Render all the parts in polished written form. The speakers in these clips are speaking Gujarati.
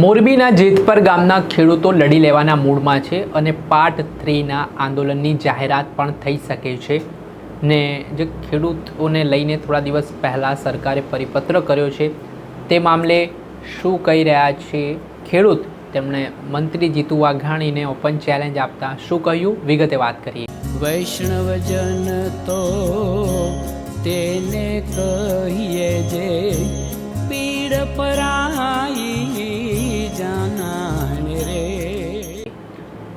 મોરબીના જેતપર ગામના ખેડૂતો લડી લેવાના મૂડમાં છે અને પાર્ટ 3ના આંદોલનની જાહેરાત પણ થઈ શકે છે ને જે ખેડૂતોને લઈને થોડા દિવસ પહેલાં સરકારે પરિપત્ર કર્યો છે તે મામલે શું કહી રહ્યા છે ખેડૂત, તેમણે મંત્રી જીતુ વાઘાણીને ઓપન ચેલેન્જ આપતા શું કહ્યું, વિગતે વાત કરીએ। વૈષ્ણવજન તો તેને કહીએ જે પીડ પરાઈ જાનાને રે।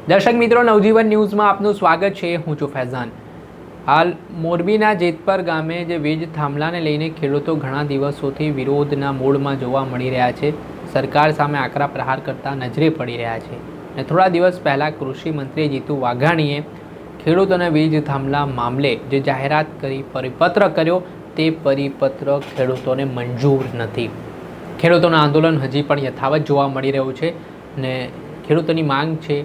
દર્શક મિત્રો, નવજીવન ન્યૂઝમાં આપનું સ્વાગત છે। હું છું ફૈઝાન। હાલ મોરબીના જેતપર ગામે જે વીજ થાંભલાને લઈને ખેડૂતો ઘણા દિવસોથી વિરોધના મૂડમાં જોવા મળી રહ્યા છે। સરકાર સામે આકરા પ્રહાર કરતા નજરે પડી રહ્યા છે અને થોડા દિવસ પહેલાં કૃષિ મંત્રી જીતુ વાઘાણીએ ખેડૂતોને વીજ થાંભલા મામલે જે જાહેરાત કરી પરિપત્ર કર્યો તે પરિપત્ર ખેડૂતોને મંજૂર નથી। ખેડૂતોનું આંદોલન હજી પણ યથાવત જોવા મળી રહ્યું છે ને ખેડૂતોની માંગ છે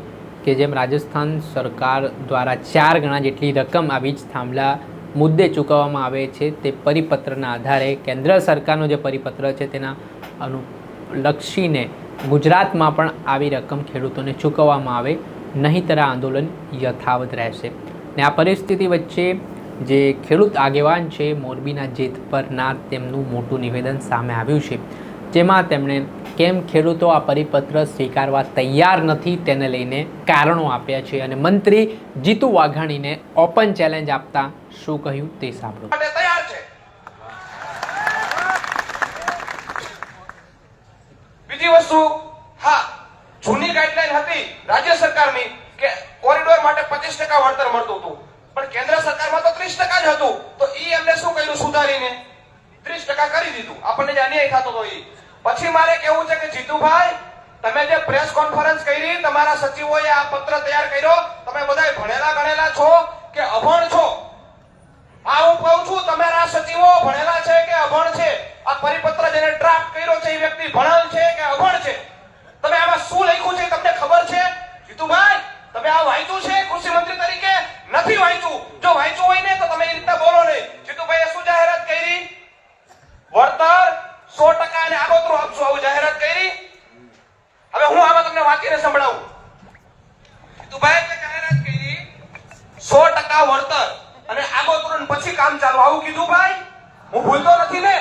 કે જેમ રાજસ્થાન સરકાર દ્વારા 4 ગણા જેટલી રકમ આ વીજ થાંભલા મુદ્દે ચૂકવવામાં આવે છે તે પરિપત્રના આધારે કેન્દ્ર સરકારનો જે પરિપત્ર છે તેના લક્ષીને ગુજરાતમાં પણ આવી રકમ ખેડૂતોને ચૂકવવામાં આવે, નહીંતર આ આંદોલન યથાવત રહેશે। ને આ પરિસ્થિતિ વચ્ચે જે ખેડૂત આગેવાન છે મોરબીના જેતપરના, તેમનું મોટું નિવેદન સામે આવ્યું છે જેમાં તેમણે કેમ ખેડૂતો આ પરિપત્ર સ્વીકારવા તૈયાર નથી તેને લઈને કારણો આપ્યા છે અને મંત્રી જીતુ વાઘાણીને ઓપન ચેલેન્જ આપતા શું કહ્યું તે સાંભળો। બીજી વસ્તુ, હા, જૂની ગાઈડલાઈન હતી રાજ્ય સરકારની કે કોરિડોર માટે 25% વળતર મળતું હતું, પણ કેન્દ્ર સરકારમાં તો 30% જ હતું, તો ઈ એમને શું કર્યું, સુધારીને 30% કરી દીધું। આપણને જે અન્યાય થતો હતો ઈ। પછી મારે કેવું છે કે જીતુભાઈ, તમે જે પ્રેસ કોન્ફરન્સ કરી, તમારા સચિવોએ આ પત્ર તૈયાર કર્યો, તમે બધાય ભણેલા ગણેલા છો કે અભણ છો? આ હું કહું છું, તમારા સચિવો ભણેલા છે કે અભણ છે? આ પરિપત્ર જેને ડ્રાફ્ટ કર્યો છે એ વ્યક્તિ ભણેલ છે કે અભણ છે? તમે આમાં શું લખ્યું છે તમને ખબર છે? જીતુભાઈ, તમે આ વાંચ્યું છે કૃષિ મંત્રી તરીકે? નથી વાંચ્યું। જો વાંચ્યું હોય ને તો તમે એ રીતના બોલો નહીં। જીતુભાઈએ શું જાહેરાત કરી? વળતર 100% અને આગોતરું આપશું, આવું જાહેરાત કરી। હવે હું આમાં તમને વાંચીને સંભળાવું। જીતુભાઈ કે જાહેરાત કરી 100% વળતર અને આગોતરું પછી કામ ચાલુ, આવું કીધું ભાઈ? હું ભૂલતો નથી ને?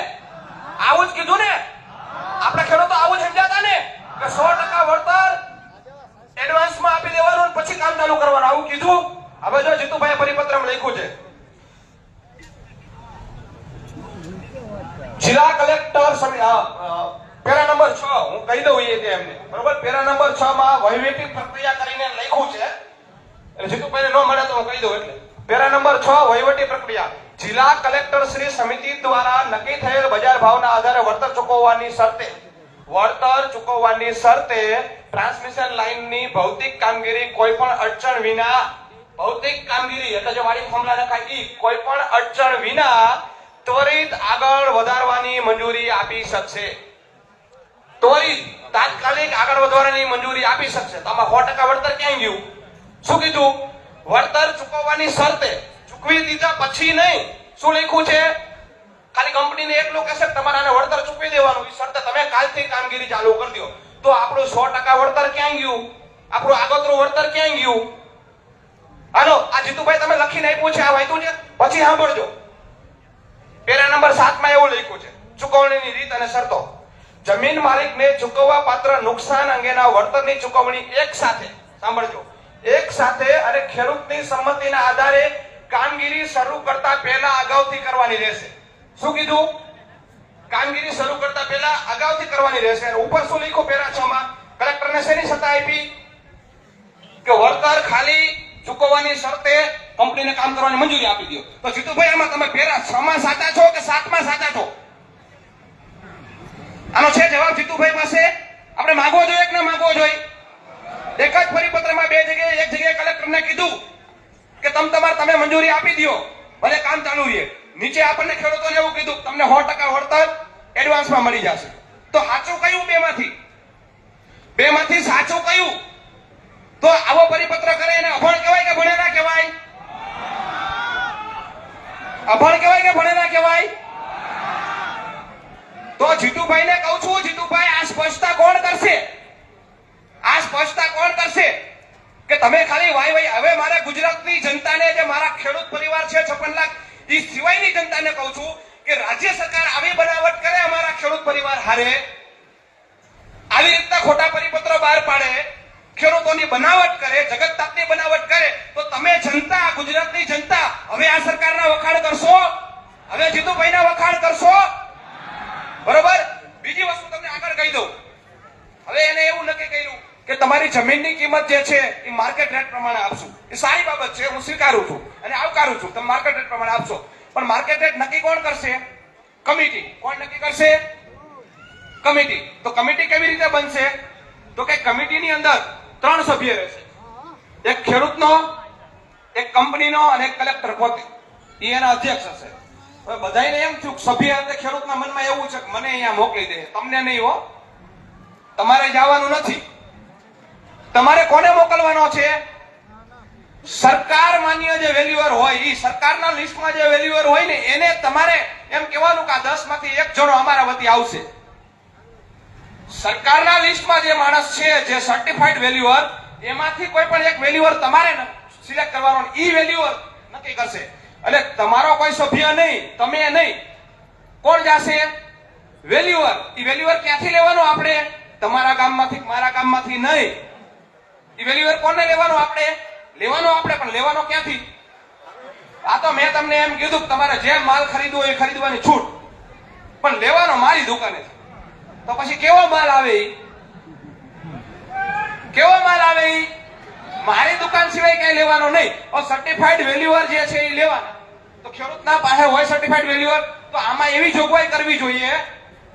આવું જ કીધું ને? આપણે ખેડૂતો આવું જ સમજાતા ને કે 100% વળતર એડવાન્સમાં આપી દેવાનું પછી કામ ચાલુ કરવાનું, આવું કીધું? હવે જો જીતુભાઈ પરિપત્રમાં લખ્યું છે, જિલ્લા કલેક્ટર પેરા નંબર 6, હું કહી દઉં એ એમને, બરોબર? પેરા નંબર 6 માં વહીવટી પ્રક્રિયા કરીને લખ્યું છે, એટલે જીતુભાઈને ન મળે તો હું કહી દઉં। એટલે પેરા નંબર 6 વહીવટી પ્રક્રિયા, જિલ્લા કલેક્ટર શ્રી સમિતિ દ્વારા નક્કી થયેલ બજાર ભાવના આધારે વળતર ચૂકવવાની શરતે ટ્રાન્સમિશન લાઇનની ભૌતિક કામગીરી કોઈ પણ અડચણ વિના, ભૌતિક કામગીરી એટલે જે વાડી થાંભલા નખાય ઈ કોઈ પણ અડચણ વિના ત્વરિત આગળ વધારવાની મંજૂરી આપી શકશે। ત્વરિત, તાત્કાલિક આગળ વધારવાની મંજૂરી આપી શકશે। તો આમાં 100% વળતર ક્યાં ગયું? શું કીધું? વળતર ચૂકવવાની શરતે, ચૂકવી દીધા પછી નહીં। શું લખ્યું છે? ખાલી કંપનીને એટલું કહેશે તમારે આને વળતર ચૂકવી દેવાનું, એ શરતે તમે કાલથી કામગીરી ચાલુ કરી દો। તો આપણું 100% વળતર ક્યાં ગયું? આપણું આગોતરું વળતર ક્યાં ગયું? હાલો, આ જીતુભાઈ તમે લખીને આપ્યું છે, આ વાંચ્યું છે? પછી સાંભળજો, પેરા નંબર 7 માં એવું લખ્યું છે, ચૂકવણીની રીત અને શરતો। જમીન માલિકને ચૂકવવા પાત્ર નુકસાન અંગેના વળતરની ચૂકવણી એક સાથે, સાંભળજો, એક સાથે અને ખેડૂતની સંમતિના આધારે કામગીરી શરૂ કરતા પહેલા અગાઉથી કરવાની રહેશે। શું કીધું? કામગીરી શરૂ કરતા પહેલા અગાઉથી કરવાની રહેશે। ઉપર શું લખ્યું પેરા 6 માં? કલેક્ટરને શેની સત્તા આપી? કે વળતર ખાલી ચૂકવવાની શરતે કંપનીને કામ કરવાની મંજૂરી આપી દો। તો જીતુભાઈ, આમાં તમે પેરા 6 માં સાચા છો કે 7 માં સાચા છો? આનો છે જવાબ જીતુભાઈ પાસે? આપણે માંગવો જોઈએ કે ના માંગવો જોઈએ? એક જ પરિપત્રમાં 2 જગ્યાએ, એક જગ્યાએ કલેક્ટરને કીધું કે તમે મંજૂરી આપી દો, ભલે કામ ચાલુ રહે, નીચે આપણને ખેડૂતોને એવું કીધું તમને 100% વળતર એડવાન્સમાં મળી જશે। તો સાચું કયું? બેમાંથી સાચું કયું? તો આવો પરિપત્ર કરે એને અભણ કહેવાય કે ભણેલા કહેવાય? અભણ કહેવાય કે ભણેલા કહેવાય? તો જીતુભાઈને કહું છું, જીતુભાઈ આ સ્પષ્ટતા કોણ કરશે? કે તમે ખાલી વાય વાય. હવે મારા ગુજરાતની જનતાને, જે મારા ખેડૂત પરિવાર છે 56 લાખ, એ સિવાયની જનતાને કહું છું કે રાજ્ય સરકાર આવી બનાવટ કરે અમારા ખેડૂત પરિવાર હારે, આવી રીતના ખોટા પરિપત્રો બહાર પાડે, ખેડૂતોની બનાવટ કરે, જગતતાપની બનાવટ કરે, તો તમે જનતા, ગુજરાતની જનતા હવે આ સરકારના વખાણ કરશો? હવે જીતુભાઈના વખાણ કરશો? બરોબર. બીજી વસ્તુ તમને આગળ કહી દઉં. હવે એને એવું નક્કી કર્યું કે તમારી જમીનની કિંમત જે છે એ માર્કેટ રેટ પ્રમાણે આપશું. એ સારી બાબત છે, હું સ્વીકારું છું અને આવકારું છું. તમે માર્કેટ રેટ પ્રમાણે આપશો, પણ માર્કેટ રેટ નક્કી કોણ કરશે? કમિટી. કોણ નક્કી કરશે? કમિટી. તો કમિટી કેવી રીતે બનશે? તો કે કમિટીની અંદર 3 સભ્ય રહેશે. એક ખેડૂતનો, એક કંપનીનો અને એક કલેક્ટર પોતે. એ એના અધ્યક્ષ હશે. હવે બધાને એમ થયું સભ્ય એટલે ખેડૂતના મનમાં એવું છે કે મને અહીંયા મોકલી દે, તમને નહીં હો, તમારે જવાનું નથી. તમારે કોને મોકલવાનો છે? સરકાર માન્ય જે વેલ્યુઅર હોય, એ સરકારના લિસ્ટમાં જે વેલ્યુઅર હોય ને એને તમારે એમ કહેવાનું કે આ 10 માંથી 1 જણો અમારા વતી આવશે. સરકારના લિસ્ટમાં જે માણસ છે, જે સર્ટિફાઈડ વેલ્યુઅર, એમાંથી કોઈ પણ એક વેલ્યુઅર તમારે સિલેક્ટ કરવાનો, ઈ વેલ્યુઅર નક્કી કરશે. એટલે તમારો કોઈ સભ્ય નહીં, તમે નહીં, કોણ જશે? વેલ્યુઅર. ઈ વેલ્યુઅર ક્યાંથી લેવાનો? આપણે તમારા ગામમાંથી, મારા ગામમાંથી નહીં. ઈ વેલ્યુઅર કોને લેવાનો? આપણે લેવાનો. આપણે પણ લેવાનો ક્યાંથી? આ તો મેં તમને એમ કીધું કે તમારે જે માલ ખરીદવો એ ખરીદવાની છૂટ, પણ લેવાનો મારી દુકાને. તો પછી કેવો માલ આવે? કેવો માલ આવે? મારી દુકાન સિવાય કઈ લેવાનો નહીં. સર્ટિફાઈડ વેલ્યુઅર જે છે એ લેવાના. તો ખેડૂતના પાસે હોય સર્ટિફાઈડ વેલ્યુઅર, તો આમાં એવી જોગવાઈ કરવી જોઈએ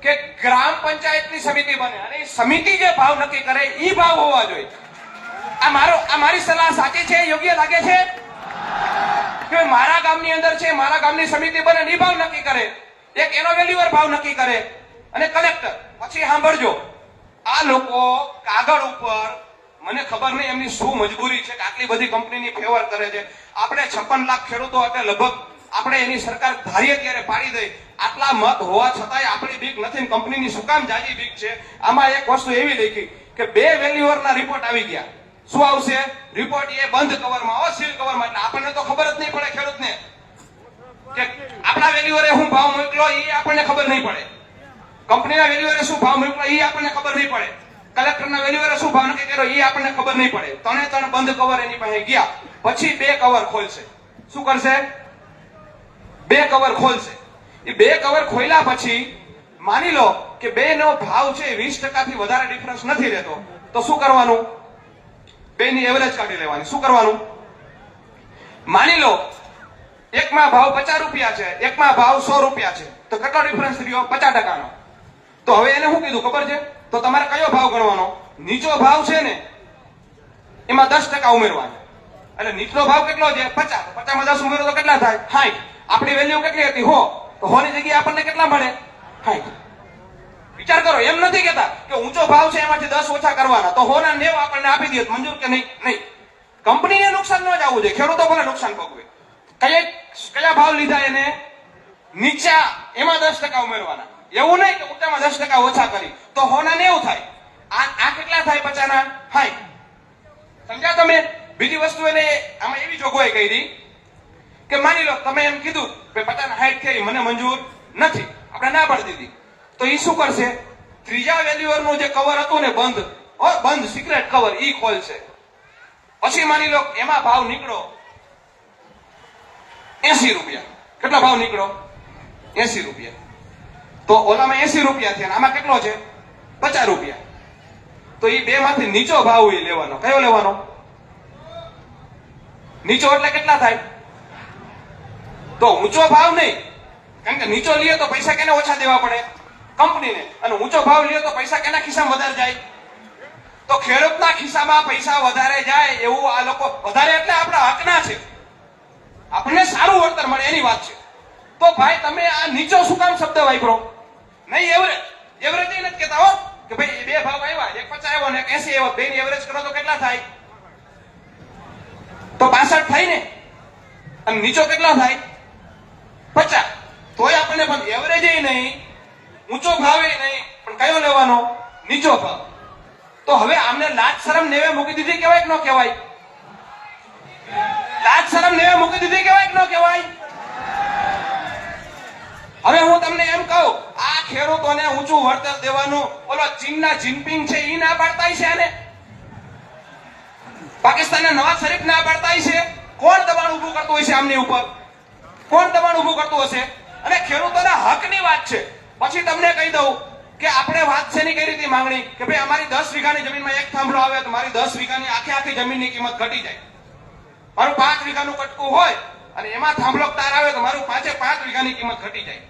કે ગ્રામ પંચાયતની સમિતિ બને અને એ સમિતિ જે ભાવ નક્કી કરે એ ભાવ હોવા જોઈએ. આ મારી સલાહ સાચી છે? યોગ્ય લાગે છે કે મારા ગામની અંદર છે, મારા ગામની સમિતિ બને, એ ભાવ નક્કી કરે, એક એનો વેલ્યુઅર ભાવ નક્કી કરે, અને કલેક્ટર. પછી સાંભળજો, આ લોકો કાગળ ઉપર, મને ખબર નહીં એમની શું મજબૂરી છે કે આટલી બધી કંપનીની ફેવર કરે છે. આપણે 56 લાખ ખેડૂતો એટલે લગભગ આપણે એની સરકાર ધારીએ ત્યારે પાડી દઈ. આટલા મત હોવા છતાંય આપણી બીક નથી. કંપનીની શું કામ જાજી બીક છે? આમાં એક વસ્તુ એવી લખી કે 2 વેલ્યુઅરના રિપોર્ટ આવી ગયા. શું આવશે? રિપોર્ટ એ બંધ કવરમાં, સીલ કવરમાં. એટલે આપણને તો ખબર જ નહીં પડે ખેડૂતને કે આપણા વેલ્યુઅરે શું ભાવ મોકલો, એ આપણને ખબર નહીં પડે. કંપનીના વેલ્યુઅરે શું ભાવ મોકલો, એ આપણને ખબર નહીં પડે. કલેક્ટરના વેલ્યુઅરે શું ભાવ નક્કી કર્યો, એ આપણને ખબર નહીં પડે. 3 બંધ કવર એની પાસે ગયા. પછી 2 કવર ખોલશે. શું કરશે? 2 કવર ખોલશે. એ 2 કવર ખોલ્યા પછી માની લો કે 2 નો ભાવ છે 20% થી વધારે ડિફરન્સ નથી રહેતો, તો શું કરવાનું? 2 ની એવરેજ કાઢી લેવાની. શું કરવાનું? માની લો એકમાં ભાવ 50 રૂપિયા છે, એકમાં ભાવ 100 રૂપિયા છે, તો કેટલો ડિફરન્સ રહ્યો? 50% નો. તો હવે એને શું કીધું ખબર છે? તો તમારે કયો ભાવ ગણવાનો? નીચો ભાવ છે ને એમાં 10% ઉમેરવાનો. એટલે નીચલો ભાવ કેટલો છે? 50. 50 માં 10 ઉમેરો તો કેટલા થાય? 60. આપણી વેલ્યુ કેટલી હતી? 100. તો 100 ની જગ્યાએ આપણને કેટલા મળે? 60. વિચાર કરો. એમ નથી કેતા કે ઊંચો ભાવ છે એમાંથી 10 ઓછા કરવાના, તો 100 ના 90 આપણને આપી દે, મંજૂર કે નહીં? નહીં. કંપનીને નુકસાન ન જવું જોઈએ, ખેડૂતો ભલે નુકસાન ભોગવે. કયા ભાવ લીધા એને? નીચા, એમાં 10% ઉમેરવાના. એવું નહીં કે ઊંચામાં 10% ઓછા કરી, તો 100 ના 90 થાય. આ કેટલા થાય? 50 ના 60. સમજ્યા તમે? બીજી વસ્તુ એને આમાં એવી જોગવાઈ કરી કે માની લો તમે એમ કીધું કે 50 ના 60 થઈ, મને મંજૂર નથી, આપણે ના પાડી દીધી. તો એ શું કરશે? ત્રીજા વેલ્યુઅરનું જે કવર હતું ને, બંધ સિક્રેટ કવર, ઈ ખોલશે. પછી માની લો એમાં ભાવ નીકળો 80 રૂપિયા. કેટલો ભાવ નીકળો? 80 રૂપિયા. તો ઓલામાં 80 રૂપિયા થયા, આમાં કેટલો છે? 50 રૂપિયા. તો એ 2 માંથી નીચો ભાવ એ લેવાનો. કયો લેવાનો? નીચો એટલે કેટલા થાય? તો ઊંચો ભાવ નહીં, કારણ કે નીચો લઈએ તો પૈસા કેને ઓછા દેવા પડે? કંપનીને. અને ઊંચો ભાવ લઈએ તો પૈસા કેના ખિસ્સામાં વધારે જાય? તો ખેડૂતના ખિસ્સામાં પૈસા વધારે જાય એવું આ લોકો, વધારે એટલે આપણા હકના છે, આપણને સારું વળતર મળે એની વાત છે. તો ભાઈ તમે આ નીચો શું કામ શબ્દ વાપરો? નહીં એવરેજ. એવરેજ એ નથી કહેતા હો કે ભાઈ 2 ભાવ આવ્યા, એક 50 આવ્યો ને એક 80 આવ્યો, 2 ની એવરેજ કરો તો કેટલા થાય? તો 65 થાય ને. અને નીચો કેટલા થાય? 50. તોય આપણને પણ એવરેજ નહીં, ઊંચો ભાવ નહીં, પણ કયો લેવાનો? નીચો ભાવ. તો હવે આમને લાજ શરમ નેવે મૂકી દીધી, કહેવાય કે ન કહેવાય? લાજ શરમ નેવે મૂકી દીધી કહેવાય કે ન કહેવાય? હવે હું તમને એમ કહું, આ ખેડૂતોને ઊંચું વળતર દેવાનું ઓલો ચીનના જિનપિંગ છે ઈ ના પાડતા છે, આને પાકિસ્તાનના નવાઝ શરીફ ના પાડતા છે. કોણ દબાણ ઊભું કરતું હશે આમની ઉપર? કોણ દબાણ ઊભું કરતું હશે? અને ખેડૂતોના હકની વાત છે. પછી તમને કહી દઉં કે આપણે વાત છે ની કઈ રીતે માંગણી કે ભાઈ અમારી 10 વીઘાની જમીનમાં એક થાંભલો આવે તો મારી 10 વીઘાની આખી જમીનની કિંમત ઘટી જાય. મારું 5 વીઘાનું કટકું હોય અને એમાં થાંભલો તાર આવે તો મારું 5 વીઘાની કિંમત ઘટી જાય.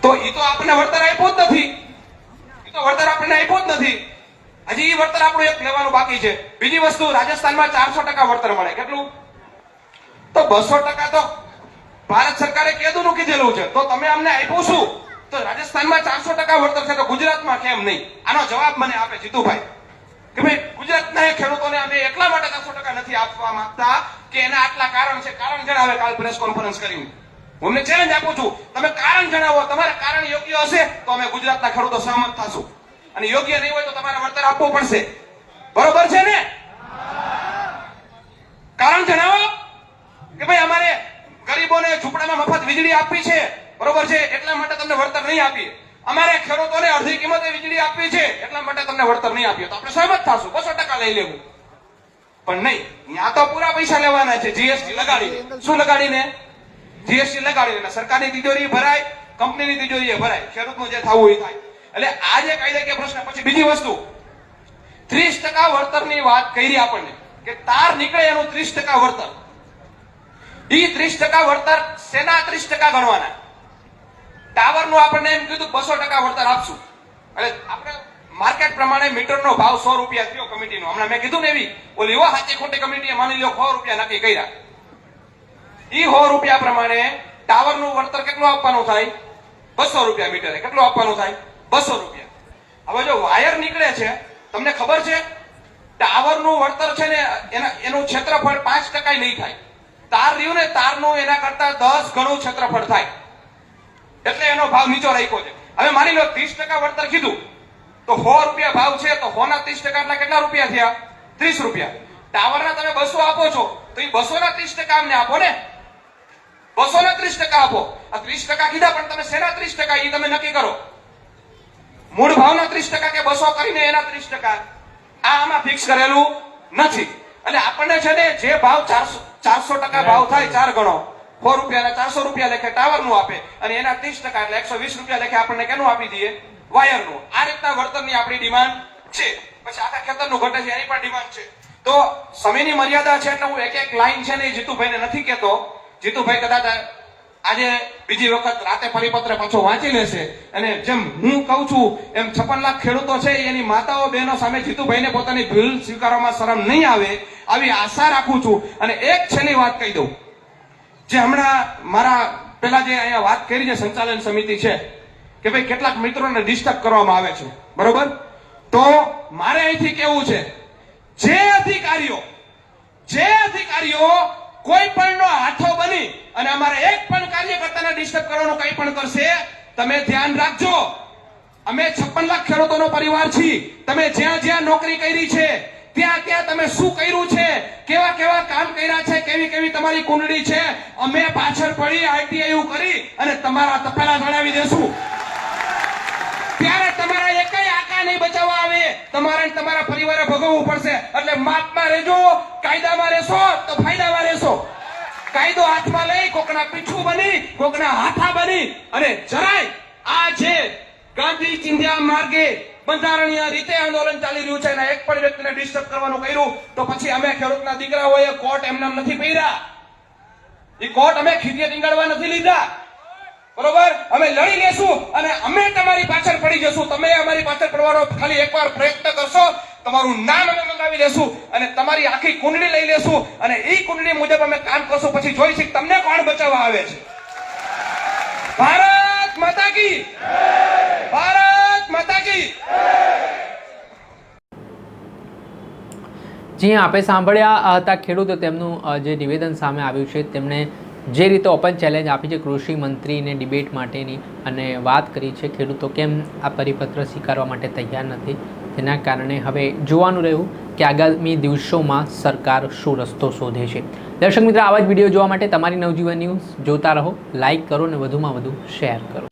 તો એ તો આપણને વળતર આપ્યું જ નથી. હજી એ વળતર આપણું એક લેવાનું બાકી છે. બીજી વસ્તુ, રાજસ્થાનમાં 400% વળતર મળે. કેટલું? તો 200% તો ભારત સરકારે કેદુનું કીધેલું છે. તો તમે અમને આપ્યું શું? તો રાજસ્થાનમાં 400% વળતર છે તો ગુજરાતમાં કેમ નહીં? આનો જવાબ મને આપે જીતુભાઈ કે ભાઈ ગુજરાતના ખેડૂતોને અમે એટલા માટે 400% નથી આપવા માંગતા કે એના આટલા કારણ છે. કારણ જણાવે કાલ પ્રેસ કોન્ફરન્સ કરીને. હું અમને ચેલેન્જ આપું છું, તમે કારણ જણાવો. તમારે કારણ યોગ્ય હશે તો અમે ગુજરાતના ખેડૂતો સહમત થશું, અને યોગ્ય નહીં હોય તો તમારે વળતર આપવું પડશે. બરોબર છે ને? કારણ જણાવો કે ભાઈ અમારે ગરીબોને ઝૂંપડામાં મફત વીજળી આપવી છે, બરોબર છે, એટલા માટે તમને વળતર નહીં આપીએ. અમારે ખેડૂતોને અડધી કિંમતે વીજળી આપવી છે, એટલા માટે તમને વળતર નહીં આપીએ. તો આપણે સહમત થશું, 200% લઈ લેવું. પણ નહીં, ત્યાં તો પૂરા પૈસા લેવાના છે જીએસટી લગાડીને. શું લગાડીને? જીએસટી લગાડીને. સરકારની તિજોરી ભરાય, કંપનીની તિજોરી ભરાય, ખેડૂતનું જે થવું એ થાય. એટલે આ જે કાયદાકીય પ્રશ્ન. પછી બીજી વસ્તુ, 30% વળતરની વાત કરી આપણને કે તાર નીકળે એનું 30% વળતર. ઈ 30% વળતર સેના 30% ગણવાના. ટાવરનું આપણને એમ કીધું 200% વળતર આપશું. એટલે આપણે માર્કેટ પ્રમાણે મીટરનો ભાવ 100 રૂપિયા થયો કમિટીનો. હમણાં મેં કીધું ને એવી ઓલી સાચી ખોટી કમિટીએ માની લો 100 રૂપિયા નક્કી કર્યા. ઈ 100 રૂપિયા પ્રમાણે ટાવરનું વળતર કેટલું આપવાનું થાય? 200 રૂપિયા મીટરે. કેટલું આપવાનું થાય? 200 રૂપિયા. હવે જો વાયર નીકળે છે, તમને ખબર છે ટાવરનું વળતર છે ને એનું ક્ષેત્રફળ 5% નહીં થાય. તાર રહ્યું ને તારનું એના કરતા 10 ગણું ક્ષેત્રફળ થાય, એટલે એનો ભાવ નીચો રાખ્યો છે. હવે માની લો 30% વળતર કીધું તો 100 રૂપિયા ભાવ છે તો 100 ના 30% એટલે કેટલા રૂપિયા થયા? 30 રૂપિયા. ટાવરના તમે 200 આપો છો તો એ 200 ના 30% અમને આપો ને. 200 ના 30% આપો. આ 30% કીધા પણ તમે શેના 30% એ તમે નક્કી કરો. મૂળ ભાવના 30% કે 200 કરીને એના 30%, આમાં ફિક્સ કરેલું નથી. એટલે આપણને છે ને જે ભાવ 400% ભાવ થાય 4 ગણો, 100 રૂપિયા 400 રૂપિયા લેખે ટાવરનું આપે અને એના 30% એટલે 120 રૂપિયા લેખે આપણને કેનું આપી દઈએ? વાયરનું. આ રીતના વળતરની આપણી ડિમાન્ડ છે. પછી આખા ખેતરનું ઘટે છે એની પણ ડિમાન્ડ છે. તો સમયની મર્યાદા છે એટલે હું એક લાઈન છે ને એ જીતુભાઈને નથી કહેતો. જીતુભાઈ કદાચ આજે બીજી વખત રાતે પરિપત્ર પાછો વાંચી લેશે અને જેમ હું કહું છું એમ 56 લાખ ખેડૂતો છે એની માતાઓ બહેનો સામે જીતુભાઈને પોતાની ભૂલ સ્વીકારવામાં શરમ નહીં આવે આવી આશા રાખું છું. અને એક છેલ્લી વાત કહી દઉં, જે હમણાં મારા પેલા જે અહીંયા વાત કરી છે સંચાલન સમિતિ છે કે ભાઈ કેટલાક મિત્રોને ડિસ્ટર્બ કરવામાં આવે છે, બરોબર? તો મારે અહીંથી કેવું છે, જે અધિકારીઓ કોઈ પણ નો હાથો બની અને અમારે એક પણ કાર્યકર્તાને ડિસ્ટર્બ કરવાનું કંઈ પણ કરશે, તમે ધ્યાન રાખજો. અમે 56 લાખ ખેડૂતોનો પરિવાર છીએ. તમે જ્યાં નોકરી કરી છે ત્યાં તમે શું કર્યું છે, કેવા કામ કર્યા છે, કેવી તમારી કુંડળી છે, અમે પાછળ પડી આઈટીઆઈ કરી અને તમારા તપેલા જણાવી દેશું. ત્યારે તમારા એકય આકા નહીં બચાવવા આવે, તમારે તમારા પરિવારે ભોગવવું પડશે. એટલે માપમાં રહેજો, કાયદામાં રહેશો તો ફાયદામાં રહેશો. કાયદો હાથમાં લઈ કોકના પીછું બની, કોકના હાથા બની અને જરાય આ છે ગાંધી ચિંધ્યા માર્ગે બંધારણીય રીતે આંદોલન ચાલી રહ્યું છે અને એક પણ વ્યક્તિને ડિસ્ટર્બ કરવાનું કર્યું તો પછી અમે ખેડૂતના દીકરાઓએ કોર્ટ એમને નથી પહેર્યા. એ કોર્ટ અમે ખીજે ટીંગાડવા નથી લીધા, બરોબર? અમે લડી લેશું અને અમે તમારી પાછળ પડી જશું. તમે અમારી પાછળ પડવાનો ખાલી એકવાર પ્રયત્ન કરશો, તમારું નામ અમે મંગાવી લેશું અને તમારી આખી કુંડળી લઈ લેશું અને એ કુંડળી મુજબ અમે કામ કરશું. પછી જોઈશું તમને કોણ બચાવવા આવે છે. ભારત માતા કી જય! ભારત માતા કી જય! જી આપે સાંભળ્યા હતા ખેડૂતો તેમનું જે નિવેદન સામે આવ્યું છે. તેમણે જે રીતે ઓપન ચેલેન્જ આપી છે કૃષિ મંત્રીને ડિબેટ માટેની અને વાત કરી છે ખેડૂતો કેમ આ પરિપત્ર સ્વીકારવા માટે તૈયાર નથી, તેના કારણે હવે જોવાનું રહ્યું કે આગામી દિવસોમાં સરકાર શું રસ્તો શોધે છે. દર્શક મિત્રો, આવા જ વિડીયો જોવા માટે તમારી નવજીવન ન્યૂઝ જોતા રહો, લાઇક કરો અને વધુમાં વધુ શેર કરો.